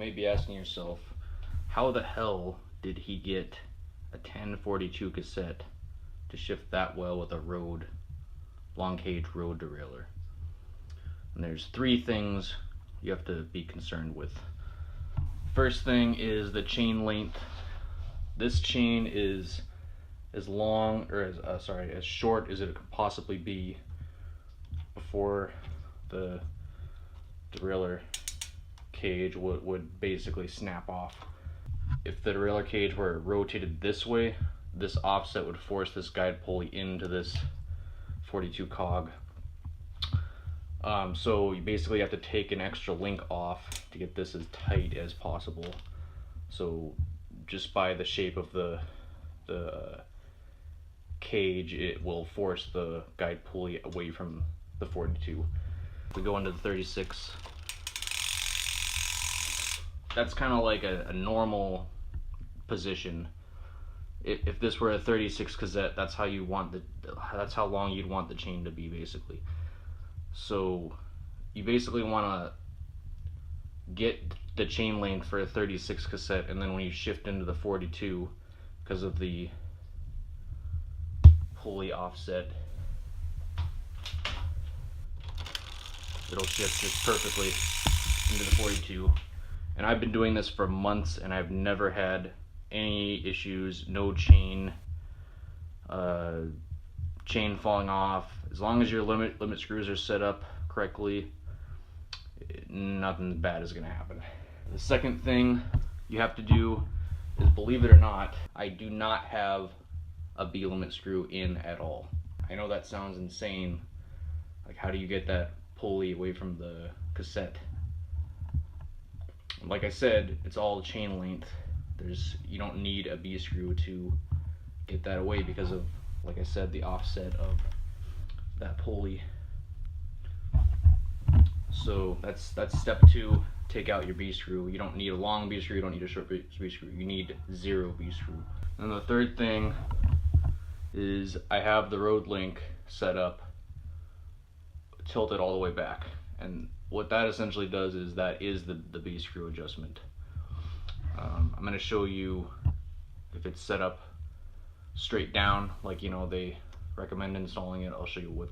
may be asking yourself, how the hell did he get a 1042 cassette to shift that well with a long cage road derailleur? And there's three things you have to be concerned with. First thing is the chain length. This chain is as long, or as short as it could possibly be before the derailleur cage would basically snap off. If the derailleur cage were rotated this way, this offset would force this guide pulley into this 42 cog. So you basically have to take an extra link off to get this as tight as possible. So just by the shape of the cage, it will force the guide pulley away from the 42. If we go into the 36, that's kind of like a normal position. If this were a 36 cassette, that's how long you'd want the chain to be, basically. So you basically want to get the chain length for a 36 cassette, and then when you shift into the 42, because of the pulley offset, it'll shift just perfectly into the 42. And I've been doing this for months and I've never had any issues, no chain falling off. As long as your limit screws are set up correctly, nothing bad is going to happen. The second thing you have to do is, believe it or not, I do not have a B limit screw in at all. I know that sounds insane. Like, how do you get that pulley away from the cassette? Like I said, it's all chain length. You don't need a B screw to get that away because of, like I said, the offset of that pulley. So that's step 2. Take out your B screw. You don't need a long B screw, you don't need a short B screw. You need 0 B screw. And the third thing is, I have the Roadlink set up tilted all the way back, and what that essentially does is that is the B screw adjustment. I'm going to show you if it's set up straight down, like they recommend installing it. I'll show you what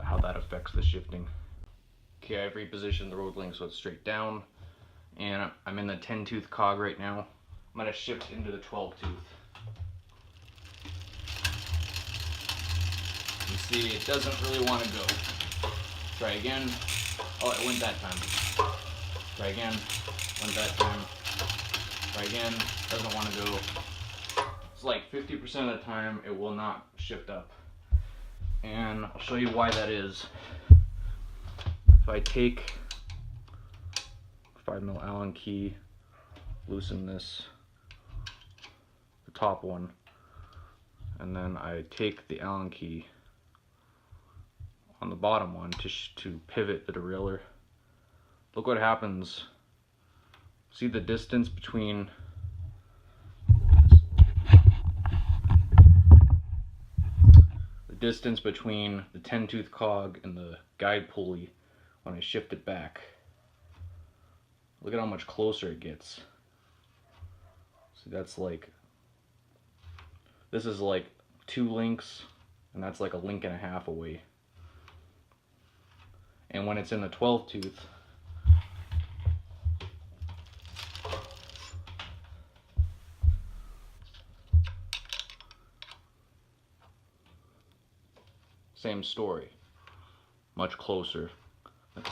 how that affects the shifting. Okay, I've repositioned the Roadlink so it's straight down, and I'm in the 10 tooth cog right now. I'm going to shift into the 12 tooth. You see, it doesn't really want to go. Try again. Oh, it went that time. Try again. Went that time. Try again. Doesn't want to go. It's like 50% of the time it will not shift up. And I'll show you why that is. If I take 5mm Allen key, loosen this, the top one, and then I take the Allen key on the bottom one to pivot the derailleur. Look what happens. See the distance between the 10 tooth cog and the guide pulley when I shift it back. Look at how much closer it gets. See, this is like 2 links, and that's like a link and a half away. And when it's in the 12 tooth, same story, much closer. The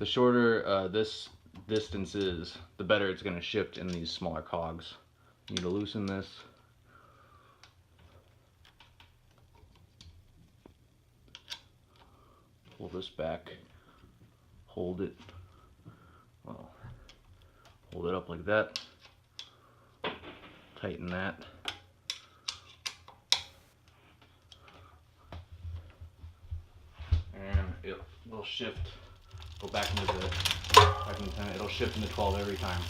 shorter this distance is, the better it's going to shift in these smaller cogs. You need to loosen this. Pull this back, hold it, well, hold it up like that, tighten that, and it will shift, go back into the 10, it'll shift into 12 every time.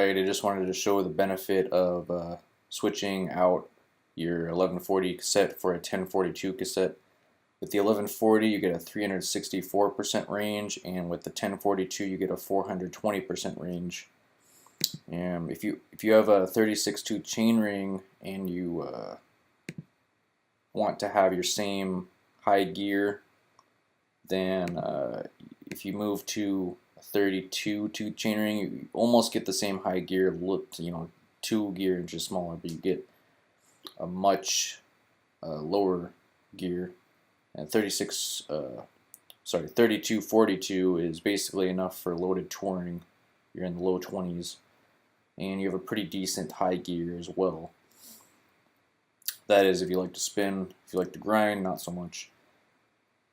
Alright, I just wanted to show the benefit of switching out your 1140 cassette for a 1042 cassette. With the 1140 you get a 364% range, and with the 1042 you get a 420% range. And if you have a 36-tooth chainring and you want to have your same high gear, then if you move to 32-tooth chainring, you almost get the same high gear, look, 2 gear inches smaller, but you get a much lower gear. And 32-42 is basically enough for loaded touring. You're in the low 20s, and you have a pretty decent high gear as well. That is, if you like to spin. If you like to grind, not so much.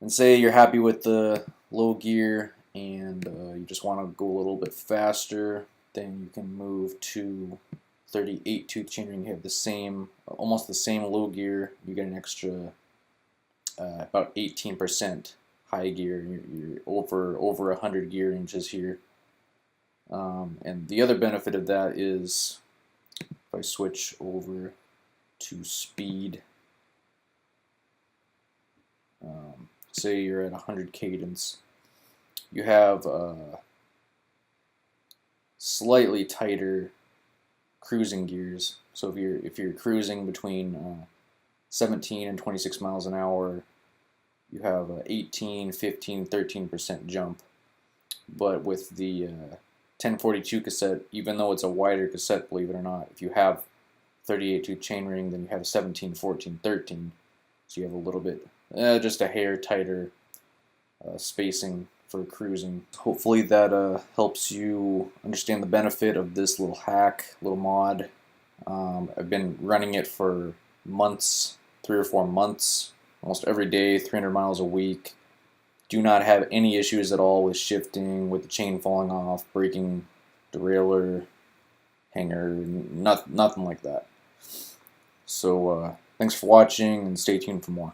And say you're happy with the low gear and you just want to go a little bit faster, then you can move to 38-tooth chainring. You have the same, almost the same low gear. You get an extra about 18% high gear. You're over 100 gear inches here. And the other benefit of that is, if I switch over to speed, say you're at 100 cadence, you have slightly tighter cruising gears. So if you're cruising between 17 and 26 miles an hour, you have a 18, 15, 13% jump. But with the 1042 cassette, even though it's a wider cassette, believe it or not, if you have 38-tooth chainring, then you have 17, 14, 13. So you have a little bit, just a hair tighter spacing for cruising. Hopefully that helps you understand the benefit of this little hack, little mod. I've been running it for months, 3 or 4 months, almost every day, 300 miles a week. Do not have any issues at all with shifting, with the chain falling off, breaking derailleur, hanger, nothing like that. So thanks for watching, and stay tuned for more.